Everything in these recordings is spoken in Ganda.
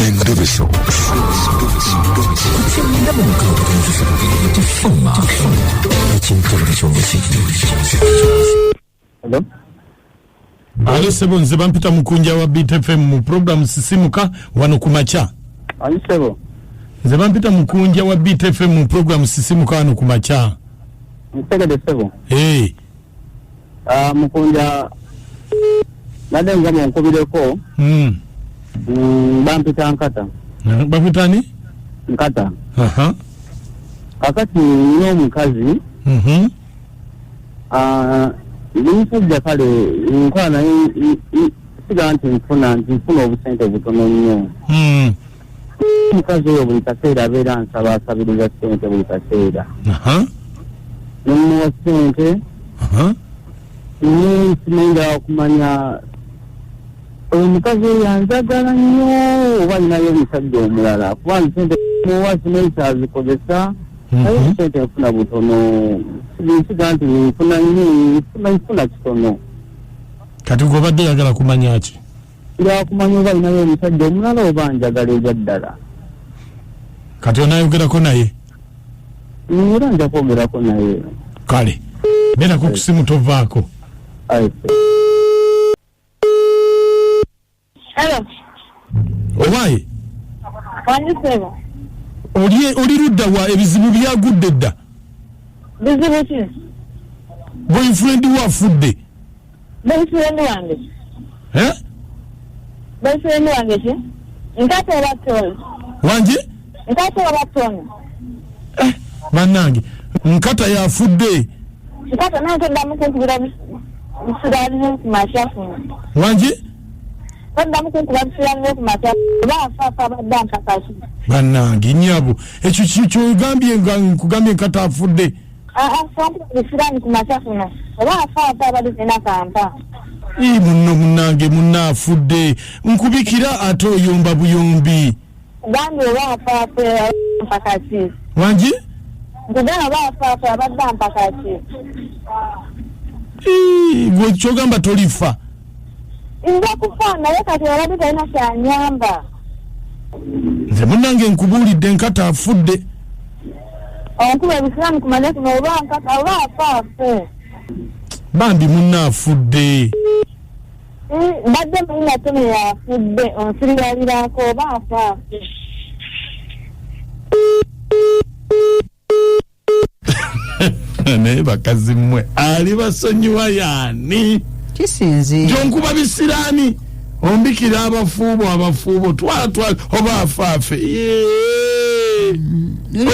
Endobeso. Hello? Alo sebo nze bampita Mukunja wa BTFM mu program Sisimuka wano kumacha. Ali sebo. Nze bampita Mukunja wa BTFM mu program Sisimuka wano kumacha. Nsegede sebo. Mukunja nadenga mu nkubireko. Bampita Nkata. Bampita ni? Nkata. Kakati nyo mukazi. Nimusajja kale nkwana siga nti nfuna obusente butono nnyo. Mukazi oyo buli kaseera abeera nsaba asabiriza ssente buli kaseera. Nemuwa ssente. Nsimenga okumanya omukazi oyo anjagala nnyo oba alinayo omusajja omulala kuba ssente muwa simensa azikozesa naye ssente nfuna butono. Nsiga nti nfuna kitono. Kati gobadde yagala kumanya ki? Ya kumanya oba alinayo omusajja omulala oba anjagala ejyaddala. Kati onayogerako naye? Era nja kwogerako naye. Kale bera ku kusimu tovaako. Hello. Owaye? Wanjisebo. Oli ludda wa ebizibu byagudde dda? Bizibu ki? Boyfriend wa fudde? Boyfriend wange. Boyfriend wange ki? Nkata obatoni. Wanje? Nkata obatoni. Bannange Nkata yafudde. Nkata nange ndamukunkubira bisirani kumashafu. Wanje? Ndamukunkubira bisirani kumashafu. Bafa badda nkakashi. Bannange nyabo ekyo kyogambye nkugambye Nkata afudde. Sompo bisirani kumashafu no. Bafa badda kampa. Munnange munnafudde nkubikira ate oyomba buyombi. Gambe bafa mpakati. Wanje? Ngudana bafa badda mpakati. Gwe kyogamba tolifa. Inza kufana yakati wabadde talina kyanyamba. Nze munnange nkubulidde Nkata afudde. Onkuba ebisirani kumanya kuno oba Nkata oba afaafe. Bambi munnafudde. Badde mulina tene yafudde onsirigalirako oba afaafe. Naye bakazi mmwe ali basonyiwa yaani kisinzi jonkuba bisirani ombikira abafuubo twala oba afaafe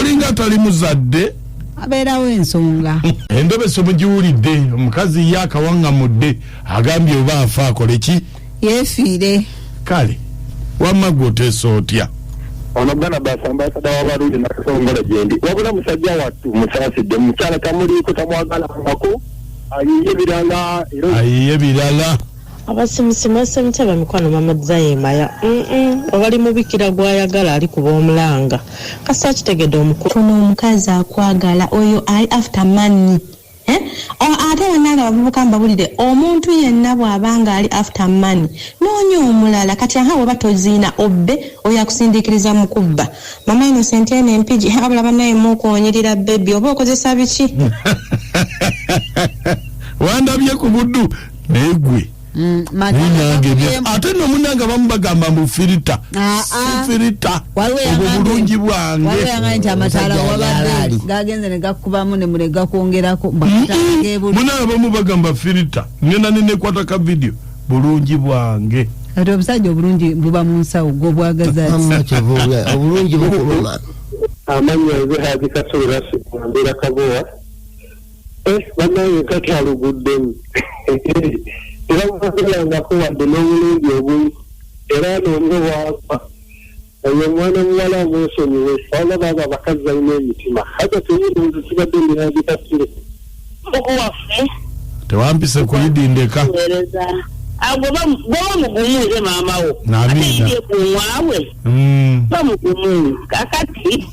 olinga tali muzadde abeerawo ensonga. Endobeso mugiwulidde omukazi ye akawaŋŋamudde agambye oba afa akole ki? Yeefiire. Kale wamma gwe oteesa otya? Ono gana basambasada w'abalungi nakasongola gyendi wabula musajja wattu musaasidde mukyala tamuliiko tamwagalangako ayiye birala abasimusimu basemutaba mikwano mamadza yemaya obali mubikira gwayagala ali kuba omulanga kasa kitegedde omukulu omukazi akwagala oyo ali after money ate wananga abavubuka mbabulire omuntu yenna bw'abanga ali after money noonya omulala kati aha weba toziina obbe oyo akusindikiriza mu kubba mama Innocent ene empigi abula bannaye mukoonyerera bebi oba okozesa biki wandabye ku buddu naye gwe ate no munanga bamubagamba mu filita obulungi bwange waliwo nti amataala wabadde gagenze ne gakubamu ne mulega kwongerako munanga bamubagamba filita ngenda nenekwata ka video bulungi bwange ati obusajja obulungi buba mu nsawo gwe bwagaza obulungi bukuluma amannya nze Haji Kasula Mbeera Kabowa bannange Nkata aluguddemu era bwagirangako wadde n'obulungi obumu era n'omwe bwava oyo omwana muwala omwesonyiwe wala baaba abakazi balina emitima hata tuyinza kibadde Haji Kasula Okuwaffe tewampise kuyidindeka bw'oba mugumuuze maama wo ate yidye ku mwawe ba mugumuuze kakati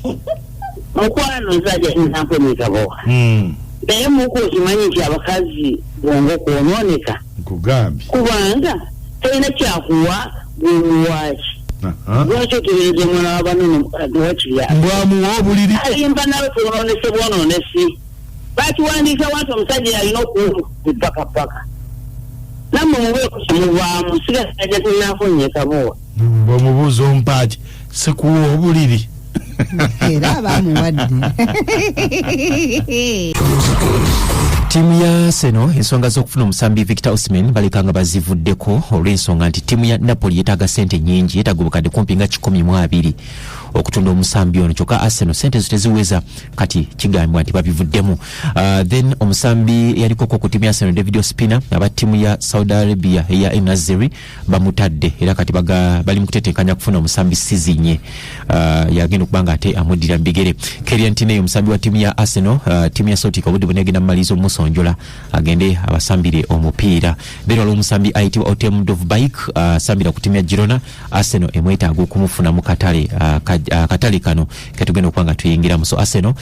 mukwano nzajja nzampe Kabowa naye muku okimanyi nti abakazi bongo okwonooneka nkugambye kubanga talina kyakuwa bwemuwaaki lwaki otegereza omwana w'abanene wakirya mbwamuwa obuliri alimba nawe tuboonese bwonoonesi bakiwandiika wanti omusajja yalina okupakapaka nammwe mubeeko kimuvaamu sigasajja tulinafunye kabuwa bw'omubuuza ompaaki sikuwa obuliri era bamuwadde Timu ya Arsenal ensonga z'okufuna omusambi Victor Osimhen balekanga bazivuddeko olw'ensonga nti timu ya Napoli yeetaaga ssente nnyingi, yeetaaga obukadde kumpi nga 12 okutunda omusambi ono, kyokka Arsenal ssente zo teziweza, kati kigambibwa nti babivuddemu. Then omusambi yalikoko ku timu ya Arsenal David Ospina aba timu ya Saudi Arabia eya El Nassr bamutadde era kati bali mu kuteteekanya kufuna omusambi sizinye yagenda okubanga ate amuddira mu bigere. Kylian Tierney omusambi wa timu ya Arsenal timu ya Celtic obudde bunegenda mu malizo musonjola agende abasambire omupiira. Then waliwo omusambi ayitibwa Otem Dovbyk asambira ku timu ya Girona. Arsenal emwetaaga okumufuna mu katale katale kano katugenda okubanga tuyingiramu. So Arsenal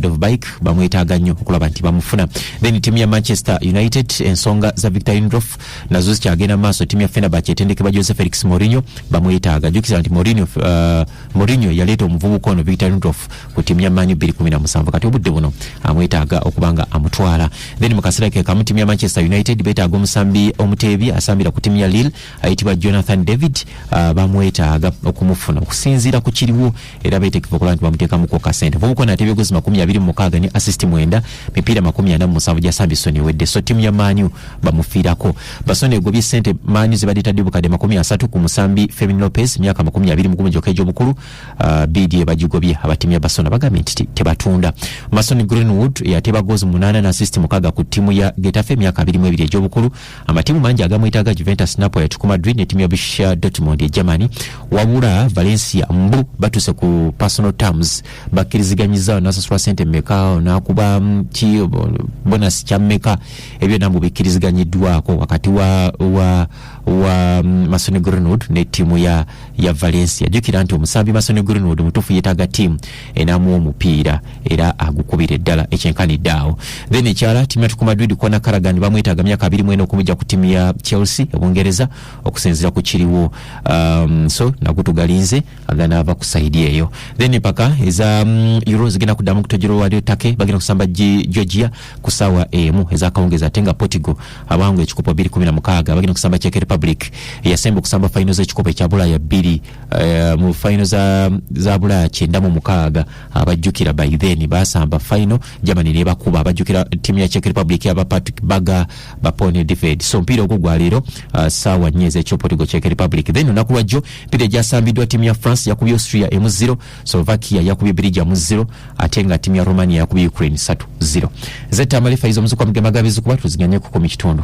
Dovbyk bamwetaaga nnyo okulaba nti bamufuna. Then timu ya Manchester United ensonga za Victor Lindelof nazo zikyagenda maaso. Timu ya Fenerbahce etendekebwa Jose Felix Mourinho bamwetaaga. Jukisa nti Mourinho yaleeta omuvubuka ono Victor Lindelof ku timu ya Man U 2017 kati obudde buno amwetaaga okubanga amutwala. Then mu kaseera ke kamu timu ya Manchester United beetaaga omusambi omuteebi asambira ku timu ya Lille ayitibwa Jonathan David bamwetaaga okumufuna okusinziira ku kiriwo era beetegefu okulaba nti bamuteekamu ko kasente. Omuvubuka ateebye gozi 26 ne assist 9 mipiira 47 gya Sambison ewedde. So timu ya Man U bamufiirako. Basone egobye ssente Man U zibadde tadde bukadde 30 ku musambi Fermin Lopez myaka 21 gyokka egy'obukulu BD bagigobye abatimu ya Barcelona bagambye nti tebatunda. Mason Greenwood yateeba gozi 8 na assist 6 ku timu ya Getafe myaka 22 egy'obukulu. Amatimu mangi agamwetaaga Juventus, Napoli, Atletico Madrid ne timu ya Borussia Dortmund e Germany. Wabula Valencia mbu batuse ku personal terms bakkiriziganyizza nasasula ssente mmeka nakuba bonus kya mmeka ebyo nambu bikkiriziganyiddwako wakati wa Mason Greenwood ne timu ya Valencia. Jukira nti omusambi Mason Greenwood mutufu yeetaaga timu enamu omupiira era agukubira eddala ekyenkaniddeawo. Then ekyala timu ya Atletico Madrid Conor Callaghan bamwetaaga myaka 21 okumujja ku timu ya Chelsea ebungereza okusinziira ku kiriwo. So nagutugalinze agana ava kusaidia eyo. Then paka eza Euros zigenda kuddamu kutojero wali take bagenda kusamba Georgia kusawa emu eza kaongeza tenga Portugal abangu ekikopo 2016 bagenda kusamba Czech Republic yasemba kusamba finals ekikopo ekya Bulaya 2 mu finals za Bulaya 96 abajjukira by then basamba final Germany ne bakuba abajjukira timu ya Czech Republic aba Patrick Baga bapone defeat. So mpira ogwo lero sawa nyeze ekyo Portugal Czech Republic. Then nakuwajjo mpira gyasambidwa timu ya France yakubye Austria M0, Slovakia yakubye Belgium 0 atenga timu ya Romania yakubye Ukraine 3-0. Zeta amalifa izo muzuko mgemagabizi kuba tuziganye ku kitundu.